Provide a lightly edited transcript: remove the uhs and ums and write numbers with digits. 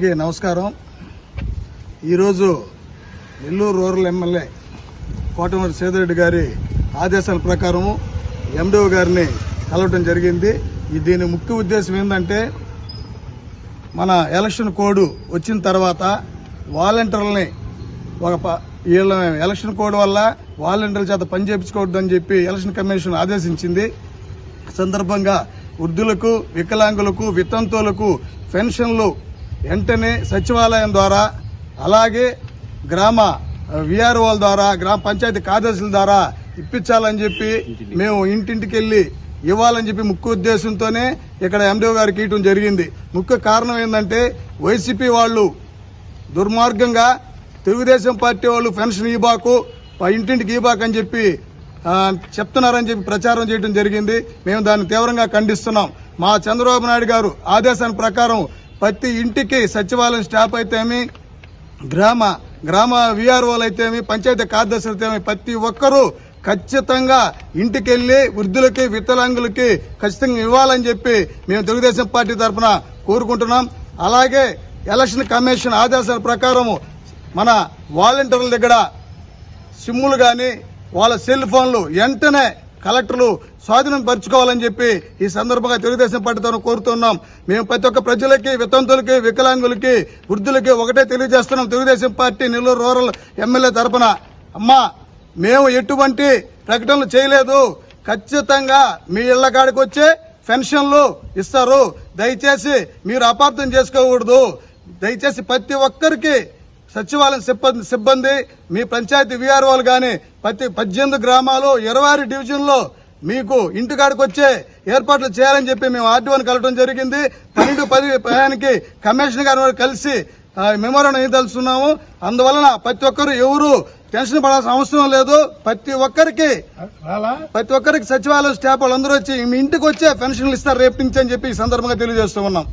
నమస్కారం. ఈరోజు Nellore rural MLA Kotamreddy సేదరెడ్డి గారి ఆదేశాల ప్రకారం ఎండిఓ గారిని కలవటం జరిగింది. దీని ముఖ్య ఉద్దేశం ఏంటంటే, మన ఎలక్షన్ కోడ్ వచ్చిన తర్వాత వాలంటీర్లని వీళ్ళ ఎలక్షన్ కోడ్ వల్ల వాలంటీర్ల చేత పని చేయించుకోవద్దని చెప్పి ఎలక్షన్ కమిషన్ ఆదేశించింది. సందర్భంగా వృద్ధులకు, వికలాంగులకు, వితంతువులకు పెన్షన్లు వెంటనే సచివాలయం ద్వారా, అలాగే గ్రామ విఆర్ఓల ద్వారా, గ్రామ పంచాయతీ కార్యదర్శుల ద్వారా ఇప్పించాలని చెప్పి మేము ఇంటింటికి వెళ్లి ఇవ్వాలని చెప్పి ముఖ్య ఉద్దేశంతోనే ఇక్కడ ఎండిఓ గారికి ఇవ్వడం జరిగింది. ముఖ్య కారణం ఏంటంటే, వైసీపీ వాళ్ళు దుర్మార్గంగా తెలుగుదేశం పార్టీ వాళ్ళు పెన్షన్ ఇవ్వబాకు, ఇంటింటికి ఇవ్వబాకు అని చెప్పి చెప్తున్నారని చెప్పి ప్రచారం చేయడం జరిగింది. మేము దాన్ని తీవ్రంగా ఖండిస్తున్నాం. మా చంద్రబాబు నాయుడు గారు ఆదేశాల ప్రకారం ప్రతి ఇంటికి సచివాలయం స్టాఫ్ అయితేమి, గ్రామ విఆర్ఓలు అయితేమి, పంచాయతీ కార్యదర్శులు అయితేమి ప్రతి ఒక్కరూ ఖచ్చితంగా ఇంటికెళ్లి వృద్ధులకి, వికలాంగులకి ఖచ్చితంగా ఇవ్వాలని చెప్పి మేము తెలుగుదేశం పార్టీ తరఫున కోరుకుంటున్నాం. అలాగే ఎలక్షన్ కమిషన్ ఆదేశాల ప్రకారం మన వాలంటీర్ల దగ్గర సిమ్ములు గాని, వాళ్ళ సెల్ ఫోన్లు వెంటనే కలెక్టర్లు స్వాధీనం పరుచుకోవాలని చెప్పి ఈ సందర్భంగా తెలుగుదేశం పార్టీ తరఫున కోరుతున్నాం. మేము ప్రతి ఒక్క ప్రజలకి, వితంతులకి, వికలాంగులకి, వృద్ధులకి ఒకటే తెలియజేస్తున్నాం. Telugu Desam party Nellore rural MLA తరఫున, అమ్మా మేము ఎటువంటి ప్రకటనలు చేయలేదు. ఖచ్చితంగా మీ ఇళ్ల కాడికి వచ్చే పెన్షన్లు ఇస్తారు. దయచేసి మీరు అపార్థం చేసుకోకూడదు. దయచేసి ప్రతి ఒక్కరికి సచివాలయం సిబ్బంది, మీ పంచాయతీ విఆర్ఓలు గాని ప్రతి 18 గ్రామాలు, 26 డివిజన్లో మీకు ఇంటికాడికి వచ్చే ఏర్పాట్లు చేయాలని చెప్పి మేము ఆర్డీఓని కలవడం జరిగింది. 12-10 కమిషనర్ గారు కలిసి మెమోరాండం ఇవ్వదలుచున్నాము. అందువలన ప్రతి ఒక్కరు ఎవరు టెన్షన్ పడాల్సిన అవసరం లేదు. ప్రతి ఒక్కరికి సచివాలయం స్టాఫ్ వాళ్ళందరూ వచ్చి మీ ఇంటికి వచ్చే పెన్షన్లు ఇస్తారు రేపు నుంచి అని చెప్పి ఈ సందర్భంగా తెలియజేస్తూ ఉన్నాం.